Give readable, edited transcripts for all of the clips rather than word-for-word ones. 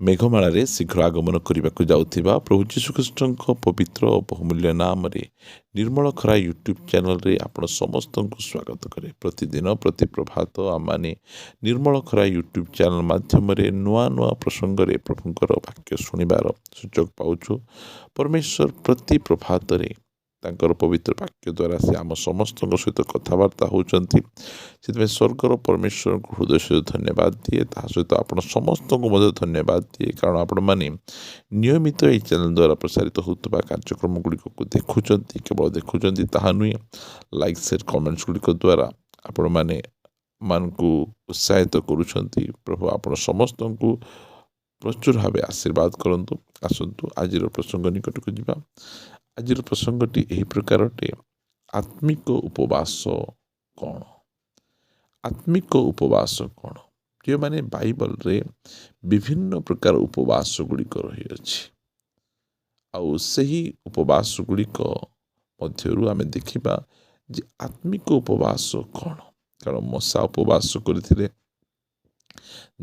ମେଘମାଳାରେ ଶୀଘ୍ର ଆଗମନ କରିବାକୁ ଯାଉଥିବା ପ୍ରଭୁ ଯୀଶୁଖ୍ରୀଷ୍ଟଙ୍କ ପବିତ୍ର ଓ ବହୁମୂଲ୍ୟ ନାମରେ ନିର୍ମଳ ଖରା ୟୁଟ୍ୟୁବ୍ ଚ୍ୟାନେଲରେ ଆପଣ ସମସ୍ତଙ୍କୁ ସ୍ୱାଗତ କରେ। ପ୍ରତିଦିନ ପ୍ରତି ପ୍ରଭାତ ଆମମାନେ ନିର୍ମଳ ଖରା ୟୁଟ୍ୟୁବ୍ ଚ୍ୟାନେଲ ମାଧ୍ୟମରେ ନୂଆ ନୂଆ ପ୍ରସଙ୍ଗରେ ପ୍ରଭୁଙ୍କର ବାକ୍ୟ ଶୁଣିବାର ସୁଯୋଗ ପାଉଛୁ। ପରମେଶ୍ୱର ପ୍ରତି ପ୍ରଭାତରେ ତାଙ୍କର ପବିତ୍ର ବାକ୍ୟ ଦ୍ୱାରା ସେ ଆମ ସମସ୍ତଙ୍କ ସହିତ କଥାବାର୍ତ୍ତା ହେଉଛନ୍ତି। ସେଥିପାଇଁ ସ୍ୱର୍ଗର ପରମେଶ୍ୱରଙ୍କୁ ହୃଦୟ ସହିତ ଧନ୍ୟବାଦ ଦିଏ। ତାହା ସହିତ ଆପଣ ସମସ୍ତଙ୍କୁ ମଧ୍ୟ ଧନ୍ୟବାଦ ଦିଏ, କାରଣ ଆପଣମାନେ ନିୟମିତ ଏହି ଚ୍ୟାନେଲ ଦ୍ୱାରା ପ୍ରସାରିତ ହେଉଥିବା କାର୍ଯ୍ୟକ୍ରମ ଗୁଡ଼ିକକୁ ଦେଖୁଛନ୍ତି। କେବଳ ଦେଖୁଛନ୍ତି ତାହା ନୁହେଁ, ଲାଇକ୍ ସେୟାର କମେଣ୍ଟସ୍ ଗୁଡ଼ିକ ଦ୍ୱାରା ଆପଣମାନେ ମାନଙ୍କୁ ଉତ୍ସାହିତ କରୁଛନ୍ତି। ପ୍ରଭୁ ଆପଣ ସମସ୍ତଙ୍କୁ ପ୍ରଚୁର ଭାବେ ଆଶୀର୍ବାଦ କରନ୍ତୁ। ଆସନ୍ତୁ ଆଜିର ପ୍ରସଙ୍ଗ ନିକଟକୁ ଯିବା। ଆଜିର ପ୍ରସଙ୍ଗଟି ଏହି ପ୍ରକାର ଅଟେ, ଆତ୍ମିକ ଉପବାସ କ'ଣ? ଆତ୍ମିକ ଉପବାସ କ'ଣ? ଯେଉଁମାନେ ବାଇବଲରେ ବିଭିନ୍ନ ପ୍ରକାର ଉପବାସ ଗୁଡ଼ିକ ରହିଅଛି, ଆଉ ସେହି ଉପବାସ ଗୁଡ଼ିକ ମଧ୍ୟରୁ ଆମେ ଦେଖିବା ଯେ ଆତ୍ମିକ ଉପବାସ କ'ଣ। କାରଣ ମଶା ଉପବାସ କରିଥିଲେ,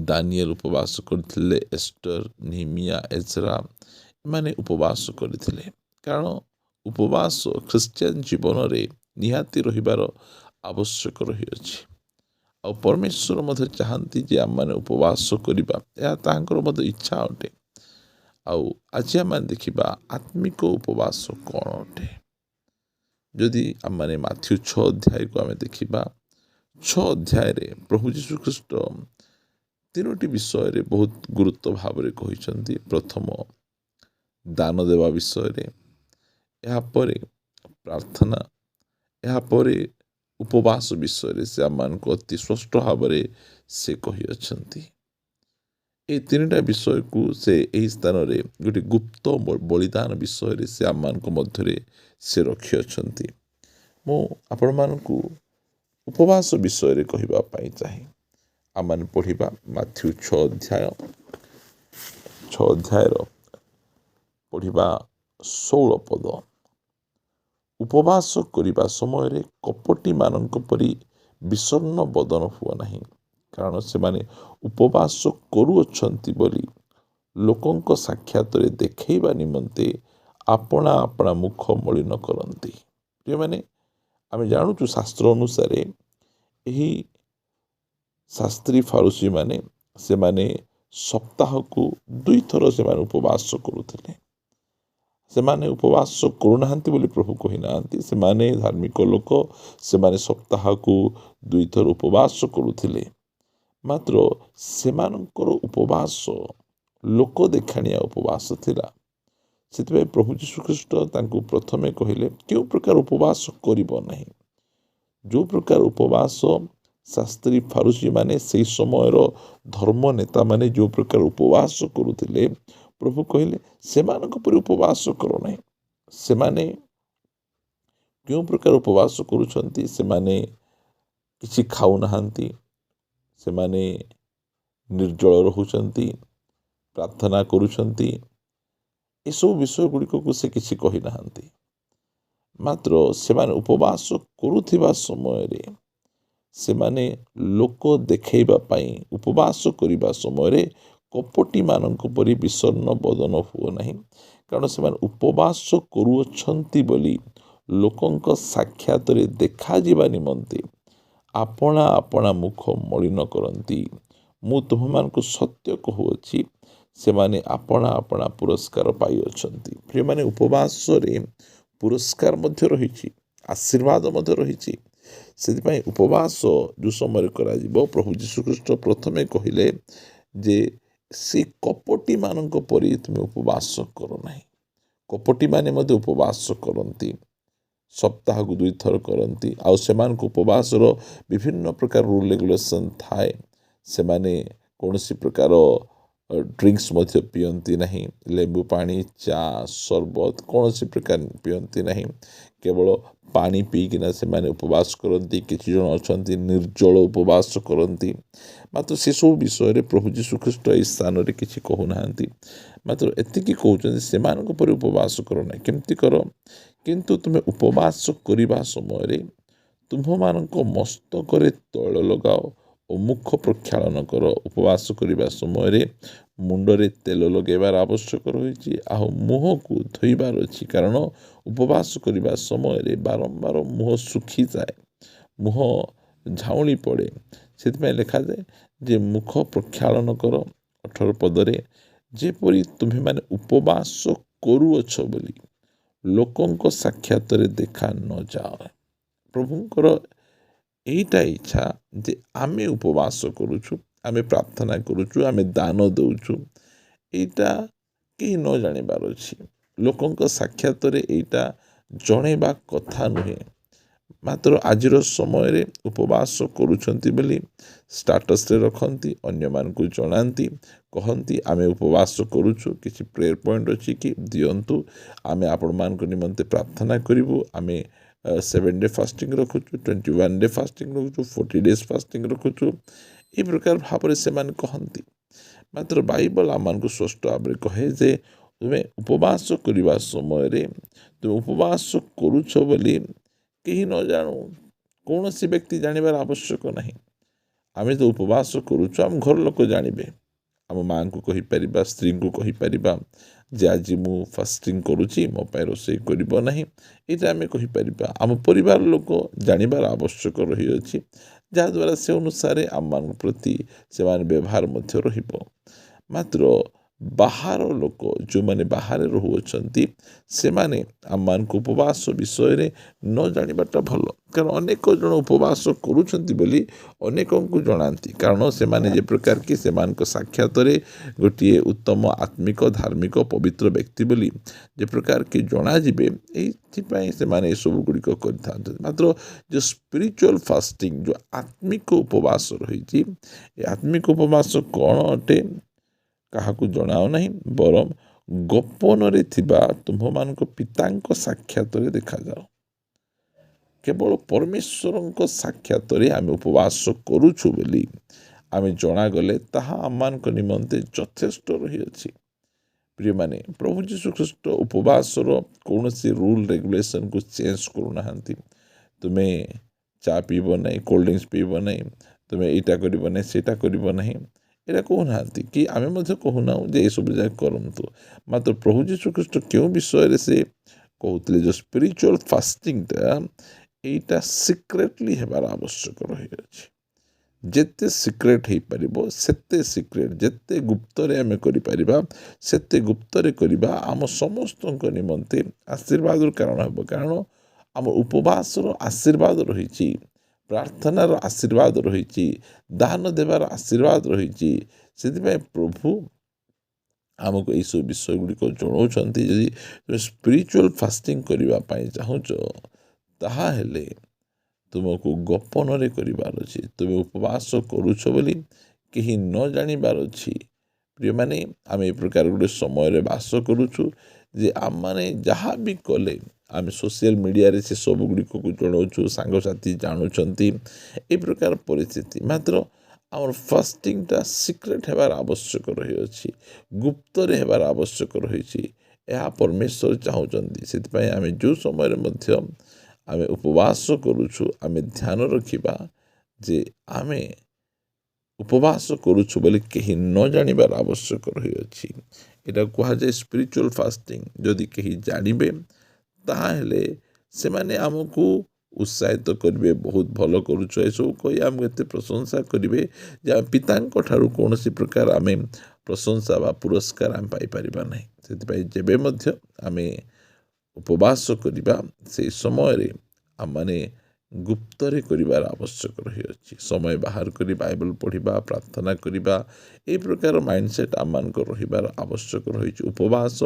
ଦାନିଏଲ ଉପବାସ କରିଥିଲେ, ଏଷ୍ଟର, ନେହେମିୟା, ଏଜରା ଏମାନେ ଉପବାସ କରିଥିଲେ। କାରଣ ଉପବାସ ଖ୍ରୀଷ୍ଟିଆନ ଜୀବନରେ ନିହାତି ରହିବାର ଆବଶ୍ୟକ ରହିଅଛି। ଆଉ ପରମେଶ୍ୱର ମଧ୍ୟ ଚାହାନ୍ତି ଯେ ଆମମାନେ ଉପବାସ କରିବା, ଏହା ତାହାଙ୍କର ମଧ୍ୟ ଇଚ୍ଛା ଅଟେ। ଆଉ ଆଜି ଆମମାନେ ଦେଖିବା ଆତ୍ମିକ ଉପବାସ କ'ଣ ଅଟେ। ଯଦି ଆମମାନେ ମାଥ୍ୟୁ 6 ଅଧ୍ୟାୟକୁ ଆମେ ଦେଖିବା, 6 ଅଧ୍ୟାୟରେ ପ୍ରଭୁ ଯୀଶୁଖ୍ରୀଷ୍ଟ ତିନୋଟି ବିଷୟରେ ବହୁତ ଗୁରୁତ୍ୱ ଭାବରେ କହିଛନ୍ତି। ପ୍ରଥମ, ଦାନ ଦେବା ବିଷୟରେ, ଏହାପରେ ପ୍ରାର୍ଥନା, ଏହାପରେ ଉପବାସ ବିଷୟରେ ସେ ଆମମାନଙ୍କୁ ଅତି ସ୍ପଷ୍ଟ ଭାବରେ ସେ କହିଅଛନ୍ତି। ଏହି ତିନିଟା ବିଷୟକୁ ସେ ଏହି ସ୍ଥାନରେ ଗୋଟିଏ ଗୁପ୍ତ ବଳିଦାନ ବିଷୟରେ ସେ ଆମମାନଙ୍କ ମଧ୍ୟରେ ସେ ରଖିଅଛନ୍ତି। ମୁଁ ଆପଣମାନଙ୍କୁ ଉପବାସ ବିଷୟରେ କହିବା ପାଇଁ ଚାହେଁ। ଆମମାନେ ପଢ଼ିବା ମାଥ୍ୟୁ 6 ଅଧ୍ୟାୟର ପଢ଼ିବା 16 ପଦ। ଉପବାସ କରିବା ସମୟରେ କପଟୀମାନଙ୍କ ପରି ବିଷଣ୍ଣ ବଦନ ହୁଅ ନାହିଁ, କାରଣ ସେମାନେ ଉପବାସ କରୁଅଛନ୍ତି ବୋଲି ଲୋକଙ୍କ ସାକ୍ଷାତରେ ଦେଖାଇବା ନିମନ୍ତେ ଆପଣା ଆପଣା ମୁଖ ମଳିନ କରନ୍ତି। ଯେଉଁମାନେ ଆମେ ଜାଣୁଛୁ ଶାସ୍ତ୍ର ଅନୁସାରେ ଏହି ଶାସ୍ତ୍ରୀ ଫାରୁସୀମାନେ ସେମାନେ ସପ୍ତାହକୁ 2 ଥର ସେମାନେ ଉପବାସ କରୁଥିଲେ। ସେମାନେ ଉପବାସ କରୁନାହାନ୍ତି ବୋଲି ପ୍ରଭୁ କହିନାହାନ୍ତି। ସେମାନେ ଧାର୍ମିକ ଲୋକ, ସେମାନେ ସପ୍ତାହକୁ 2 ଥର ଉପବାସ କରୁଥିଲେ। ମାତ୍ର ସେମାନଙ୍କର ଉପବାସ ଲୋକ ଦେଖାଣିଆ ଉପବାସ ଥିଲା। ସେଥିପାଇଁ ପ୍ରଭୁ ଯୀଶୁଖ୍ରୀଷ୍ଟ ତାଙ୍କୁ ପ୍ରଥମେ କହିଲେ କେଉଁ ପ୍ରକାର ଉପବାସ କରିବ ନାହିଁ। ଯେଉଁ ପ୍ରକାର ଉପବାସ ଶାସ୍ତ୍ରୀ ଫାରୁସୀମାନେ ସେହି ସମୟର ଧର୍ମ ନେତାମାନେ ଯେଉଁ ପ୍ରକାର ଉପବାସ କରୁଥିଲେ, ପ୍ରଭୁ କହିଲେ ସେମାନଙ୍କ ପରି ଉପବାସ କର ନାହିଁ। ସେମାନେ କେଉଁ ପ୍ରକାର ଉପବାସ କରୁଛନ୍ତି? ସେମାନେ କିଛି ଖାଉନାହାନ୍ତି, ସେମାନେ ନିର୍ଜଳ ରହୁଛନ୍ତି, ପ୍ରାର୍ଥନା କରୁଛନ୍ତି। ଏସବୁ ବିଷୟ ଗୁଡ଼ିକକୁ ସେ କିଛି କହିନାହାନ୍ତି। ମାତ୍ର ସେମାନେ ଉପବାସ କରୁଥିବା ସମୟରେ ସେମାନେ ଲୋକ ଦେଖାଇବା ପାଇଁ ଉପବାସ କରିବା ସମୟରେ କପଟୀମାନଙ୍କ ପରି ବିଷଣ୍ଣ ବଦନ ହୁଅ ନାହିଁ, କାରଣ ସେମାନେ ଉପବାସ କରୁଅଛନ୍ତି ବୋଲି ଲୋକଙ୍କ ସାକ୍ଷାତରେ ଦେଖାଯିବା ନିମନ୍ତେ ଆପଣା ଆପଣା ମୁଖ ମଳିନ କରନ୍ତି। ମୁଁ ତୁମମାନଙ୍କୁ ସତ୍ୟ କହୁଅଛି, ସେମାନେ ଆପଣା ଆପଣା ପୁରସ୍କାର ପାଇଅଛନ୍ତି। ପ୍ରିୟମାନେ, ଉପବାସରେ ପୁରସ୍କାର ମଧ୍ୟ ରହିଛି, ଆଶୀର୍ବାଦ ମଧ୍ୟ ରହିଛି। ସେଥିପାଇଁ ଉପବାସ ଯେଉଁ ସମୟରେ କରାଯିବ, ପ୍ରଭୁ ଯୀଶୁଖ୍ରୀଷ୍ଟ ପ୍ରଥମେ କହିଲେ ଯେ ସେ କପଟୀମାନଙ୍କ ପରି ତୁମେ ଉପବାସ କର ନାହିଁ। କପଟୀମାନେ ମଧ୍ୟ ଉପବାସ କରନ୍ତି, ସପ୍ତାହକୁ 2 ଥର କରନ୍ତି। ଆଉ ସେମାନଙ୍କ ଉପବାସର ବିଭିନ୍ନ ପ୍ରକାର ରୁଲ୍ ରେଗୁଲେସନ୍ ଥାଏ। ସେମାନେ କୌଣସି ପ୍ରକାର ଡ୍ରିଙ୍କସ୍ ମଧ୍ୟ ପିଅନ୍ତି ନାହିଁ। ଲେମ୍ବୁ ପାଣି, ଚା, ସରବତ କୌଣସି ପ୍ରକାର ପିଅନ୍ତି ନାହିଁ। କେବଳ ପାଣି ପିଇକିନା ସେମାନେ ଉପବାସ କରନ୍ତି। କିଛି ଜଣ ଅଛନ୍ତି ନିର୍ଜଳ ଉପବାସ କରନ୍ତି। ମାତ୍ର ସେସବୁ ବିଷୟରେ ପ୍ରଭୁ ଯୀଶୁଖ୍ରୀଷ୍ଟ ଏହି ସ୍ଥାନରେ କିଛି କହୁନାହାନ୍ତି। ମାତ୍ର ଏତିକି କହୁଛନ୍ତି ସେମାନଙ୍କ ପରି ଉପବାସ କର ନାହିଁ। କେମିତି କର? କିନ୍ତୁ ତୁମେ ଉପବାସ କରିବା ସମୟରେ ତୁମ୍ଭମାନଙ୍କ ମସ୍ତକରେ ତୈଳ ଲଗାଅ ଓ ମୁଖ ପ୍ରକ୍ଷାଳନ କର। ଉପବାସ କରିବା ସମୟରେ ମୁଣ୍ଡରେ ତେଲ ଲଗାଇବାର ଆବଶ୍ୟକ ରହିଛି, ଆଉ ମୁହଁକୁ ଧୋଇବାର ଅଛି, କାରଣ ଉପବାସ କରିବା ସମୟରେ ବାରମ୍ବାର ମୁହଁ ଶୁଖିଯାଏ, ମୁହଁ ଝାଉଁଳି ପଡ଼େ। ସେଥିପାଇଁ ଲେଖାଯାଏ ଯେ ମୁଖ ପ୍ରକ୍ଷାଳନ କର 18 ପଦରେ, ଯେପରି ତୁମେମାନେ ଉପବାସ କରୁଅଛ ବୋଲି ଲୋକଙ୍କ ସାକ୍ଷାତରେ ଦେଖା ନଯାଅ। ପ୍ରଭୁଙ୍କର ଏଇଟା ଇଚ୍ଛା ଯେ ଆମେ ଉପବାସ କରୁଛୁ, ଆମେ ପ୍ରାର୍ଥନା କରୁଛୁ, ଆମେ ଦାନ ଦେଉଛୁ, ଏଇଟା କେହି ନ ଜାଣିବାର ଅଛି। ଲୋକଙ୍କ ସାକ୍ଷାତରେ ଏଇଟା ଜଣେଇବା କଥା ନୁହେଁ। ମାତ୍ର ଆଜିର ସମୟରେ ଉପବାସ କରୁଛନ୍ତି ବୋଲି ଷ୍ଟାଟସ୍ରେ ରଖନ୍ତି, ଅନ୍ୟମାନଙ୍କୁ ଜଣାନ୍ତି, କହନ୍ତି ଆମେ ଉପବାସ କରୁଛୁ, କିଛି ପ୍ରେୟର ପଏଣ୍ଟ ଅଛି କି ଦିଅନ୍ତୁ, ଆମେ ଆପଣମାନଙ୍କ ନିମନ୍ତେ ପ୍ରାର୍ଥନା କରିବୁ, ଆମେ 7 ଡେ ଫାଷ୍ଟିଂ ରଖୁଛୁ, 21 ଡେ ଫାଷ୍ଟିଂ ରଖୁଛୁ, 40 ଡେଜ୍ ଫାଷ୍ଟିଂ ରଖୁଛୁ, ଏ ପ୍ରକାର ଭାବରେ ସେମାନେ କହନ୍ତି। ମାତ୍ର ବାଇବଲ ଆମମାନଙ୍କୁ ସ୍ପଷ୍ଟ ଭାବରେ କହେ ଯେ ତୁମେ ଉପବାସ କରିବା ସମୟରେ ତୁମେ ଉପବାସ କରୁଛ ବୋଲି କେହି ନ ଜାଣୁ, କୌଣସି ବ୍ୟକ୍ତି ଜାଣିବାର ଆବଶ୍ୟକ ନାହିଁ। ଆମେ ତ ଉପବାସ କରୁଛୁ, ଆମ ଘର ଲୋକ ଜାଣିବେ, ଆମ ମାଆଙ୍କୁ କହିପାରିବା, ସ୍ତ୍ରୀଙ୍କୁ କହିପାରିବା ଯେ ଆଜି ମୁଁ ଫାଷ୍ଟିଂ କରୁଛି, ମୋ ପାଇଁ ରୋଷେଇ କରିବ ନାହିଁ, ଏଇଟା ଆମେ କହିପାରିବା। ଆମ ପରିବାର ଲୋକ ଜାଣିବାର ଆବଶ୍ୟକ ରହିଅଛି, ଯାହାଦ୍ୱାରା ସେ ଅନୁସାରେ ଆମମାନଙ୍କ ପ୍ରତି ସେମାନେ ବ୍ୟବହାର ମଧ୍ୟ ରହିବ। ମାତ୍ର ବାହାର ଲୋକ ଯେଉଁମାନେ ବାହାରେ ରହୁଅଛନ୍ତି ସେମାନେ ଆମମାନଙ୍କ ଉପବାସ ବିଷୟରେ ନ ଜାଣିବାଟା ଭଲ, କାରଣ ଅନେକ ଜଣ ଉପବାସ କରୁଛନ୍ତି ବୋଲି ଅନେକଙ୍କୁ ଜଣାନ୍ତି, କାରଣ ସେମାନେ ଯେ ପ୍ରକାର କି ସେମାନଙ୍କ ସାକ୍ଷାତରେ ଗୋଟିଏ ଉତ୍ତମ ଆତ୍ମିକ ଧାର୍ମିକ ପବିତ୍ର ବ୍ୟକ୍ତି ବୋଲି ଯେ ପ୍ରକାର କି ଜଣାଯିବେ, ଏଇଥିପାଇଁ ସେମାନେ ଏସବୁ ଗୁଡ଼ିକ କରିଥାନ୍ତି। ମାତ୍ର ଯେଉଁ ସ୍ପିରିଚୁଆଲ ଫାଷ୍ଟିଂ, ଯେଉଁ ଆତ୍ମିକ ଉପବାସ ରହିଛି, ଏ ଆତ୍ମିକ ଉପବାସ କ'ଣ ଅଟେ କାହାକୁ ଜଣାଉ ନାହିଁ, ବରଂ ଗୋପନରେ ଥିବା ତୁମ୍ଭମାନଙ୍କ ପିତାଙ୍କ ସାକ୍ଷାତରେ ଦେଖାଯାଅ। କେବଳ ପରମେଶ୍ୱରଙ୍କ ସାକ୍ଷାତରେ ଆମେ ଉପବାସ କରୁଛୁ ବୋଲି ଆମେ ଜଣାଗଲେ ତାହା ଆମମାନଙ୍କ ନିମନ୍ତେ ଯଥେଷ୍ଟ ରହିଅଛି। ପ୍ରିୟମାନେ, ପ୍ରଭୁ ଯୀଶୁ ଖ୍ରୀଷ୍ଟ ଉପବାସର କୌଣସି ରୁଲ୍ ରେଗୁଲେସନକୁ ଚେଞ୍ଜ କରୁନାହାନ୍ତି। ତୁମେ ଚା ପିଇବ ନାହିଁ, କୋଲ୍ଡ ଡ୍ରିଙ୍କସ୍ ପିଇବ ନାହିଁ, ତୁମେ ଏଇଟା କରିବ ନାହିଁ, ସେଇଟା କରିବ ନାହିଁ, ଏଇଟା କହୁନାହାନ୍ତି, କି ଆମେ ମଧ୍ୟ କହୁନାହୁଁ ଯେ ଏସବୁ ଯାକ କରନ୍ତୁ। ମାତ୍ର ପ୍ରଭୁ ଯୀଶୁ ଖ୍ରୀଷ୍ଟ କେଉଁ ବିଷୟରେ ସେ କହୁଥିଲେ, ଯେଉଁ ସ୍ପିରିଚୁଆଲ ଫାଷ୍ଟିଂଟା ଏଇଟା ସିକ୍ରେଟଲି ହେବାର ଆବଶ୍ୟକ ରହିଅଛି। ଯେତେ ସିକ୍ରେଟ ହେଇପାରିବ ସେତେ ସିକ୍ରେଟ, ଯେତେ ଗୁପ୍ତରେ ଆମେ କରିପାରିବା ସେତେ ଗୁପ୍ତରେ କରିବା ଆମ ସମସ୍ତଙ୍କ ନିମନ୍ତେ ଆଶୀର୍ବାଦର କାରଣ ହେବ। କାରଣ ଆମ ଉପବାସର ଆଶୀର୍ବାଦ ରହିଛି, ପ୍ରାର୍ଥନାର ଆଶୀର୍ବାଦ ରହିଛି, ଦାନ ଦେବାର ଆଶୀର୍ବାଦ ରହିଛି। ସେଥିପାଇଁ ପ୍ରଭୁ ଆମକୁ ଏଇସବୁ ବିଷୟ ଗୁଡ଼ିକ ଜଣାଉଛନ୍ତି। ଯଦି ତୁମେ ସ୍ପିରିଚୁଆଲ ଫାଷ୍ଟିଂ କରିବା ପାଇଁ ଚାହୁଁଛ, ତାହେଲେ ତୁମକୁ ଗୋପନରେ କରିବାର ଅଛି। ତୁମେ ଉପବାସ କରୁଛ ବୋଲି କେହି ନ ଜାଣିବାର ଅଛି। ପ୍ରିୟମାନେ, ଆମେ ଏ ପ୍ରକାର ଗୋଟେ ସମୟରେ ବାସ କରୁଛୁ ଯେ ଆମମାନେ ଯାହା ବି କଲେ ଆମେ ସୋସିଆଲ ମିଡ଼ିଆରେ ସେ ସବୁ ଗୁଡ଼ିକକୁ ଜଣାଉଛୁ, ସାଙ୍ଗସାଥି ଜାଣୁଛନ୍ତି, ଏ ପ୍ରକାର ପରିସ୍ଥିତି। ମାତ୍ର ଆମର ଫାଷ୍ଟିଂଟା ସିକ୍ରେଟ ହେବାର ଆବଶ୍ୟକ ରହିଅଛି, ଗୁପ୍ତରେ ହେବାର ଆବଶ୍ୟକ ରହିଛି। ଏହା ପରମେଶ୍ୱର ଚାହୁଁଛନ୍ତି। ସେଥିପାଇଁ ଆମେ ଯେଉଁ ସମୟରେ ମଧ୍ୟ ଆମେ ଉପବାସ କରୁଛୁ, ଆମେ ଧ୍ୟାନ ରଖିବା ଯେ ଆମେ ଉପବାସ କରୁଛୁ ବୋଲି କେହି ନ ଜାଣିବାର ଆବଶ୍ୟକ ରହିଅଛି। ଏଇଟା କୁହାଯାଏ ସ୍ପିରିଚୁଆଲ ଫାଷ୍ଟିଂ। ଯଦି କେହି ଜାଣିବେ ତାହେଲେ ସେମାନେ ଆମକୁ ଉତ୍ସାହିତ କରିବେ, ବହୁତ ଭଲ କରୁଛ, ଏସବୁ କହି ଆମକୁ ଏତେ ପ୍ରଶଂସା କରିବେ ଯେ ଆମେ ପିତାଙ୍କ ଠାରୁ କୌଣସି ପ୍ରକାର ଆମେ ପ୍ରଶଂସା ବା ପୁରସ୍କାର ଆମେ ପାଇପାରିବା ନାହିଁ। ସେଥିପାଇଁ ଯେବେ ମଧ୍ୟ ଆମେ ଉପବାସ କରିବା, ସେହି ସମୟରେ ଆମମାନେ ଗୁପ୍ତରେ କରିବାର ଆବଶ୍ୟକ ରହିଅଛି। ସମୟ ବାହାର କରି ବାଇବଲ ପଢ଼ିବା, ପ୍ରାର୍ଥନା କରିବା, ଏହି ପ୍ରକାର ମାଇଣ୍ଡସେଟ୍ ଆମମାନଙ୍କର ରହିବାର ଆବଶ୍ୟକ ରହିଛି। ଉପବାସ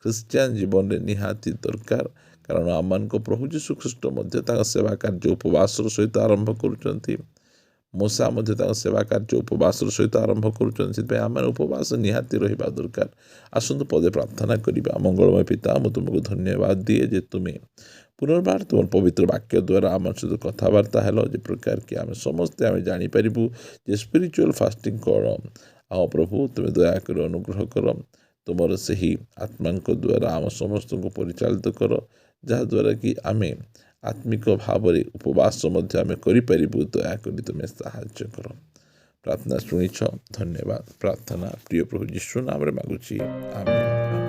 ଖ୍ରୀଷ୍ଟିଆନ ଜୀବନରେ ନିହାତି ଦରକାର, କାରଣ ଆମମାନଙ୍କ ପ୍ରଭୁ ଯୀଶୁ ଖ୍ରୀଷ୍ଟ ମଧ୍ୟ ତାଙ୍କ ସେବା କାର୍ଯ୍ୟ ଉପବାସର ସହିତ ଆରମ୍ଭ କରୁଛନ୍ତି। ମୂଷା ମଧ୍ୟ ତାଙ୍କ ସେବା କାର୍ଯ୍ୟ ଉପବାସର ସହିତ ଆରମ୍ଭ କରୁଛନ୍ତି। ସେଥିପାଇଁ ଆମମାନେ ଉପବାସ ନିହାତି ରହିବା ଦରକାର। ଆସନ୍ତୁ ପଦେ ପ୍ରାର୍ଥନା କରିବା। ମଙ୍ଗଳମୟ ପିତା, ମୁଁ ତୁମକୁ ଧନ୍ୟବାଦ ଦିଏ ଯେ ତୁମେ ପୁନର୍ବାର ତୁମର ପବିତ୍ର ବାକ୍ୟ ଦ୍ୱାରା ଆମ ସହିତ କଥାବାର୍ତ୍ତା ହେଲ, ଯେ ପ୍ରକାର କି ଆମେ ସମସ୍ତେ ଆମେ ଜାଣିପାରିବୁ ଯେ ସ୍ପିରିଚୁଆଲ ଫାଷ୍ଟିଂ କ'ଣ। ଆଉ ପ୍ରଭୁ, ତୁମେ ଦୟାକରି ଅନୁଗ୍ରହ କର, ତୁମର ସେହି ଆତ୍ମାଙ୍କ ଦ୍ୱାରା ଆମ ସମସ୍ତଙ୍କୁ ପରିଚାଳିତ କର, ଯାହାଦ୍ୱାରା କି ଆମେ ଆତ୍ମିକ ଭାବରେ ଉପବାସ ମଧ୍ୟ ଆମେ କରିପାରିବୁ। ଦୟାକରି ତୁମେ ସାହାଯ୍ୟ କର। प्रार्थना शुणिछ धन्यवाद। प्रार्थना प्रिय प्रभु यीशु नाम रे मागुची आमेन।